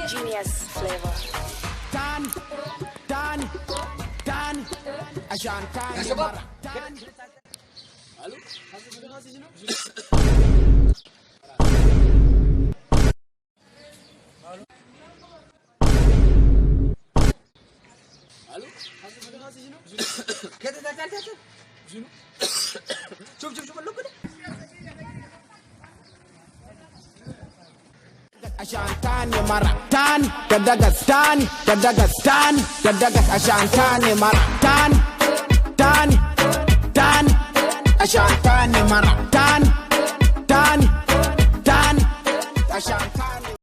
Genius flavor. Ashantani maratani kadagastani kadagastani kadagas ashantani maratani tani tani ashantani maratani tani tani ashantani